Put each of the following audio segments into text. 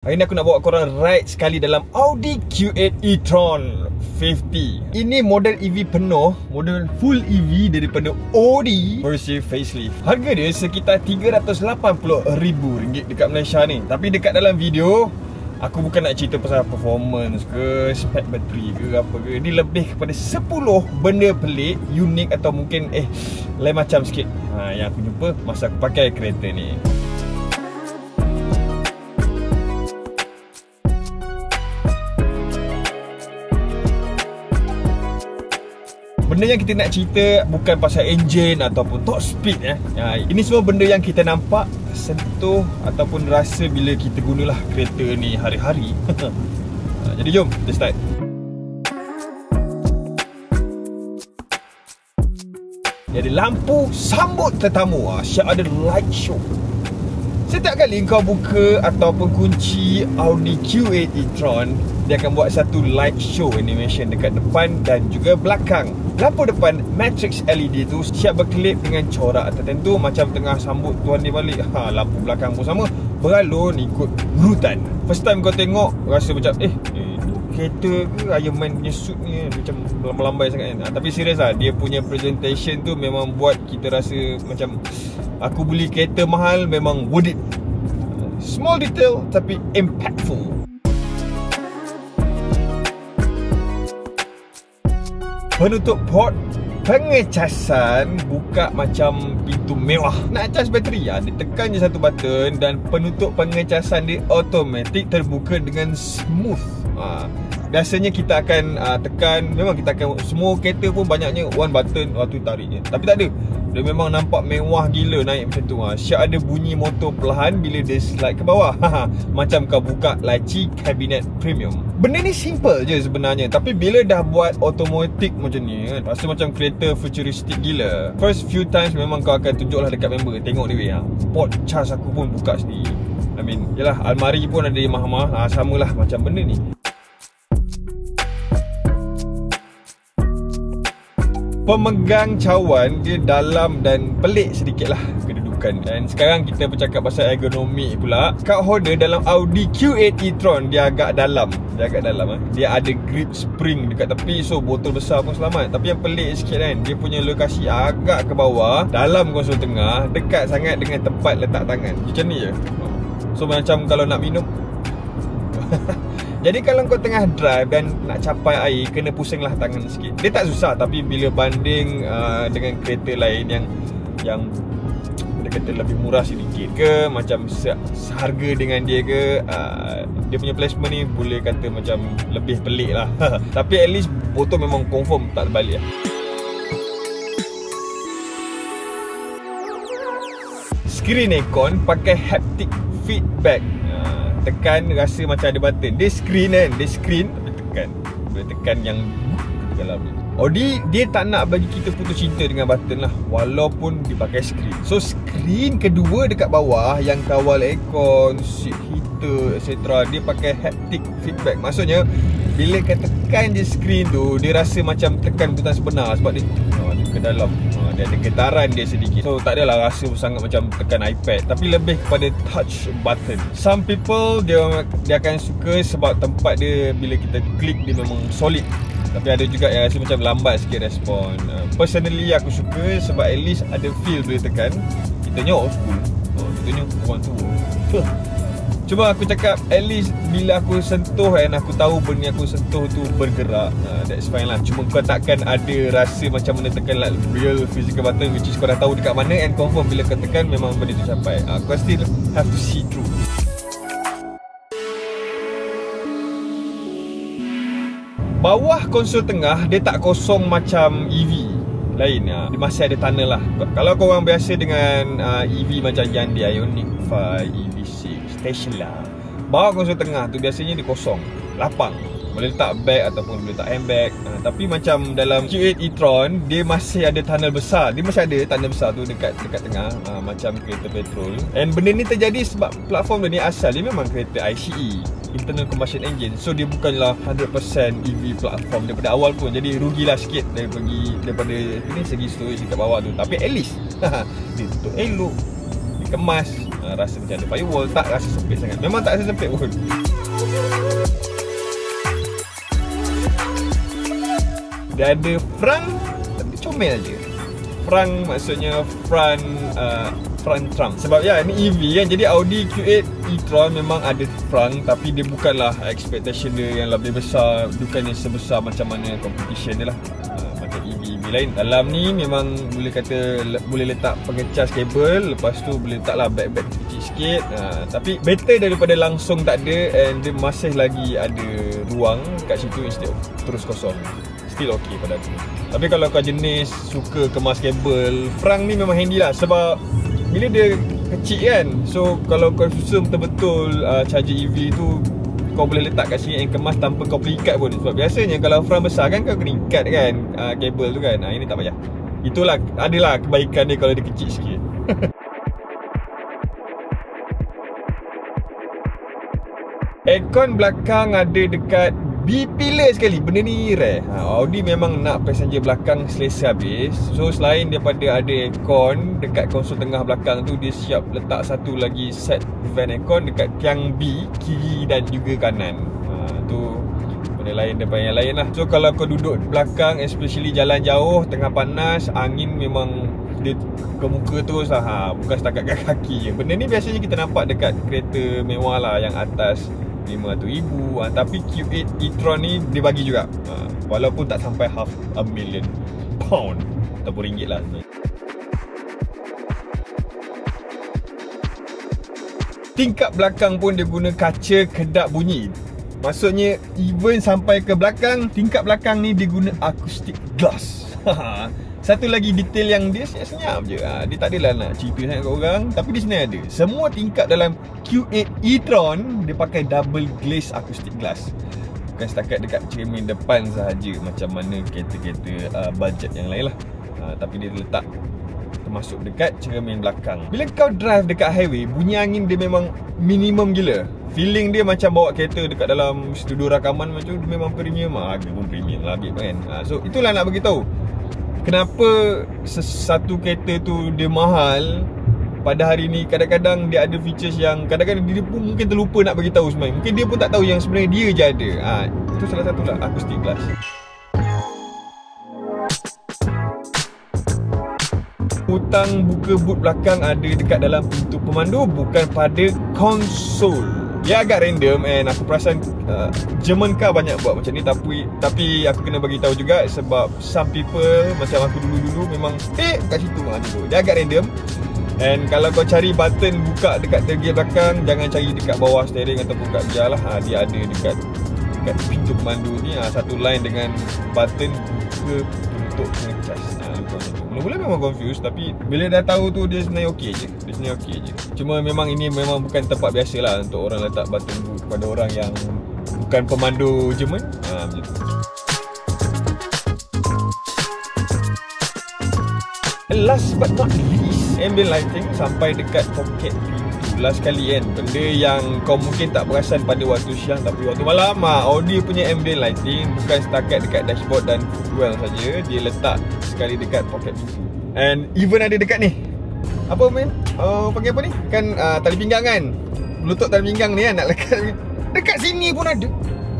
Hari ni aku nak bawa korang ride sekali dalam Audi Q8 e-tron 50. Ini model EV penuh, model full EV daripada Audi versi facelift. Harga dia sekitar RM380,000 dekat Malaysia ni. Tapi dekat dalam video, aku bukan nak cerita pasal performance ke, spek bateri ke apa ke. Ini lebih kepada 10 benda pelik, unik atau mungkin lain macam sikit yang aku jumpa masa aku pakai kereta ni. Benda yang kita nak cerita bukan pasal enjin ataupun top speed Ini semua benda yang kita nampak, sentuh ataupun rasa bila kita gunalah kereta ni hari-hari. Jadi jom kita start. Jadi lampu sambut tetamu, siap ada light show. Setiap kali kau buka ataupun kunci Audi Q8 e-tron, dia akan buat satu light show animation dekat depan dan juga belakang. Lampu depan matrix LED tu siap berkelip dengan corak tertentu macam tengah sambut tuan dia balik. Lampu belakang pun sama, beralun ikut urutan. First time kau tengok rasa macam kereta ke Iron Man punya suit ni macam melambai sangat kan. Tapi serius lah, dia punya presentation tu memang buat kita rasa macam aku beli kereta mahal memang worth it. Small detail tapi impactful. Penutup port pengecasan buka macam pintu mewah. Nak cas bateri, dia tekan je satu button dan penutup pengecasan dia automatic terbuka dengan smooth. Biasanya kita akan tekan, memang kita akan, semua kereta pun banyaknya one button, tu tarik je. Tapi tak ada, dia memang nampak mewah gila naik macam tu. Siap ada bunyi motor perlahan bila dia slide ke bawah. Macam kau buka laci kabinet premium. Benda ni simple je sebenarnya, tapi bila dah buat automatic macam ni kan, rasa macam kereta futuristic gila. First few times memang kau akan tunjuklah dekat member, tengok ni port charge aku pun buka sendiri. I mean, yalah, almari pun ada yang mahal-mahal. Samalah macam benda ni. Pemegang cawan dia dalam dan pelik sedikit lah kedudukan. Dan sekarang kita bercakap pasal ergonomi pula. Card holder dalam Audi Q8 e-tron dia agak dalam. Dia ada grip spring dekat tepi, so botol besar pun selamat. Tapi yang pelik sikit kan, dia punya lokasi agak ke bawah, dalam konsol tengah, dekat sangat dengan tempat letak tangan. Macam ni je. So macam kalau nak minum jadi kalau kau tengah drive dan nak capai air, kena pusinglah tangan sikit. Dia tak susah, tapi bila banding dengan kereta lain yang dia kata lebih murah sedikit ke, macam seharga dengan dia ke, dia punya placement ni boleh kata macam lebih pelik lah. Tapi at least botol memang confirm tak terbalik lah. Screen aircon pakai haptic feedback. Tekan rasa macam ada button. Dia screen tapi tekan. Boleh tekan yang dalam ni. Audi dia tak nak bagi kita putus cinta dengan button lah, walaupun dia pakai screen. So screen kedua dekat bawah yang kawal aircon, seat heater etc, dia pakai haptic feedback. Maksudnya bila kau tekan je screen tu, dia rasa macam tekan butang sebenar sebab dia ke dalam. Dia ada getaran dia sedikit. So tak adalah rasa sangat macam tekan iPad, tapi lebih kepada touch button. Some people dia akan suka sebab tempat dia bila kita klik dia memang solid. Tapi ada juga yang rasa macam lambat sikit respon. Personally aku suka sebab at least ada feel bila tekan. Kita old school. Kita orang tua. Cuma aku cakap at least bila aku sentuh dan aku tahu benda yang aku sentuh tu bergerak, that's fine lah. Cuma kau takkan ada rasa macam mana tekan like real physical button, which is kau dah tahu dekat mana, and confirm bila kau tekan memang benda tu capai. Kau still have to see through. Bawah konsol tengah dia tak kosong macam EV lain. Dia masih ada tunnel lah. Kalau korang biasa dengan EV macam Hyundai Ioniq 5, EV6, Tesla, bawah konsol tengah tu biasanya dia kosong, lapang. Boleh letak bag ataupun boleh letak handbag. Tapi macam dalam Q8 e-tron, dia masih ada tunnel besar. Dia masih ada tunnel besar tu dekat tengah, macam kereta petrol. And benda ni terjadi sebab platform dia ni asal dia memang kereta ICE, internal combustion engine. So dia bukanlah 100% EV platform daripada awal pun. Jadi rugilah sikit daripada ini segi storage dekat bawah tu. Tapi at least dia tutup elok, dia kemas, rasa macam ada firewall, tak rasa sempit sangat. Memang tak rasa sempit pun. Dia ada front, tapi comel je. Front maksudnya front trunk. Sebab ya, ni EV kan, jadi Audi Q8 e-tron memang ada front, tapi dia bukanlah expectation dia yang lebih besar, bukannya sebesar macam mana competition dia lah. Macam EV lain. Dalam ni memang boleh kata boleh letak pengecas kabel, lepas tu boleh letaklah back kecil sikit. Tapi better daripada langsung tak ada, and dia masih lagi ada ruang kat situ instead of terus kosong. Still okay pada aku. Tapi kalau kau jenis suka kemas kabel, front ni memang handy lah, sebab bila dia kecil kan, so kalau kau susah betul-betul charger EV tu, kau boleh letak kat sini and kemas tanpa kau perlu ikat pun. Sebab biasanya kalau front besar kan, kau kena ikat kan kabel tu kan. Ini tak payah. Itulah, adalah kebaikan dia kalau dia kecil sikit. Aircon belakang ada dekat B-pillar sekali. Benda ni rare. Audi memang nak passenger belakang selesa habis. So selain daripada ada aircon dekat konsol tengah belakang tu, dia siap letak satu lagi set fan aircon dekat tiang B, kiri dan juga kanan. Tu benda lain daripada yang lain lah. So kalau kau duduk belakang, especially jalan jauh, tengah panas, angin memang dia ke muka terus lah. Bukan setakat kat kaki je. Benda ni biasanya kita nampak dekat kereta mewah lah, yang atas 500,000. Tapi Q8 e-tron ni dia bagi juga, walaupun tak sampai £500,000 ataupun ringgit lah. Tingkap belakang pun dia guna kaca kedap bunyi. Maksudnya even sampai ke belakang, tingkap belakang ni dia guna acoustic glass. Satu lagi detail yang dia senyap je. Dia tak adalah nak cerita sangat kat orang, tapi dia sebenarnya ada. Semua tingkap dalam Q8 e-tron dia pakai double glaze acoustic glass. Bukan setakat dekat cermin depan sahaja macam mana kereta-kereta budget yang lain lah. Tapi dia letak termasuk dekat cermin belakang. Bila kau drive dekat highway, bunyi angin dia memang minimum gila. Feeling dia macam bawa kereta dekat dalam studio rakaman macam tu, memang premium. Harga pun premium lah kan. So itulah nak bagi tahu kenapa satu kereta tu dia mahal pada hari ni. Kadang-kadang dia ada features yang kadang-kadang dia pun mungkin terlupa nak bagi tahu sebenarnya. Mungkin dia pun tak tahu yang sebenarnya dia je ada. Itu salah satu lah, acoustic glass. Butang buka boot belakang ada dekat dalam pintu pemandu, bukan pada konsol. Dia agak random, and aku perasan German car banyak buat macam ni. Tapi aku kena bagi tahu juga, sebab some people macam aku dulu-dulu memang kat situ dulu. Dia agak random. And kalau kau cari button buka dekat tailgate belakang, jangan cari dekat bawah steering ataupun kat gear lah. Dia ada dekat pintu pemandu ni, satu line dengan button buka untuk ngecas. Mula-mula memang confused, tapi bila dah tahu tu dia sebenarnya okey je. Dia sebenarnya okey je. Cuma memang ini memang bukan tempat biasa lah untuk orang letak button boot kepada orang yang bukan pemandu Jerman. Macam tu. Last but not least, ambient lighting sampai dekat poket pintu. Last kali kan, benda yang kau mungkin tak perasan pada waktu siang, tapi waktu malam Audi punya ambient lighting bukan setakat dekat dashboard dan footwell saja, dia letak sekali dekat poket pintu. And even ada dekat ni, apa men? Panggil apa ni? Kan tali pinggang kan? Lutut tali pinggang ni kan, nak lekat dekat sini pun ada.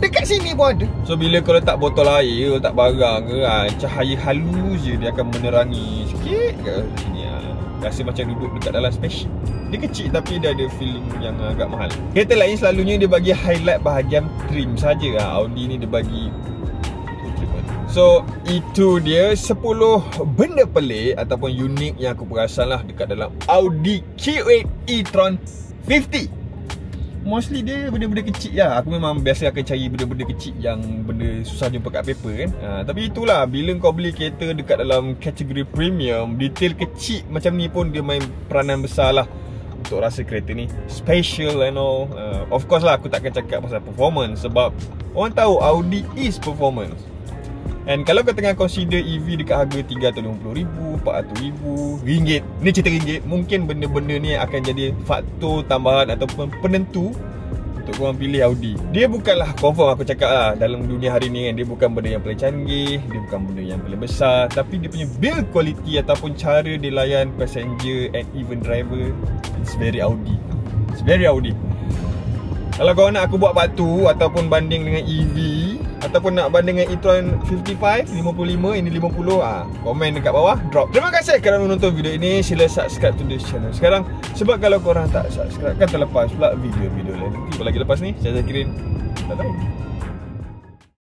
Dekat sini pun ada. So bila kau letak botol air, letak barang ke, cahaya halus je dia akan menerangi sikit kat sini. Rasa macam duduk dekat dalam spaceship. Dia kecil tapi dia ada feeling yang agak mahal. Kereta lain selalunya dia bagi highlight bahagian trim saja. Audi ni dia bagi treatment. So itu dia 10 benda pelik ataupun unik yang aku perasan lah dekat dalam Audi Q8 e-tron 50. Mostly dia benda-benda kecil lah. Aku memang biasa akan cari benda-benda kecil yang benda susah jumpa kat paper kan. Tapi itulah, bila kau beli kereta dekat dalam kategori premium, detail kecil macam ni pun dia main peranan besar lah untuk rasa kereta ni special and all. Of course lah, aku takkan cakap pasal performance, sebab orang tahu Audi is performance. And kalau kau tengah consider EV dekat harga RM350,000, RM400,000, ni cerita ringgit, mungkin benda-benda ni akan jadi faktor tambahan ataupun penentu untuk korang pilih Audi. Dia bukanlah, confirm aku cakap lah, dalam dunia hari ni kan, dia bukan benda yang paling canggih, dia bukan benda yang paling besar, tapi dia punya build quality ataupun cara dia layan passenger and even driver, it's very Audi. It's very Audi. Kalau korang nak aku buat part 2 ataupun banding dengan EV ataupun nak banding dengan e-tron 55, 55, ini 50, komen dekat bawah, drop. Terima kasih kerana menonton video ini. Sila subscribe to this channel sekarang, sebab kalau korang tak subscribe kan terlepas pula video-video lain. Nanti lagi lepas ni saya kirim. Tak tahu.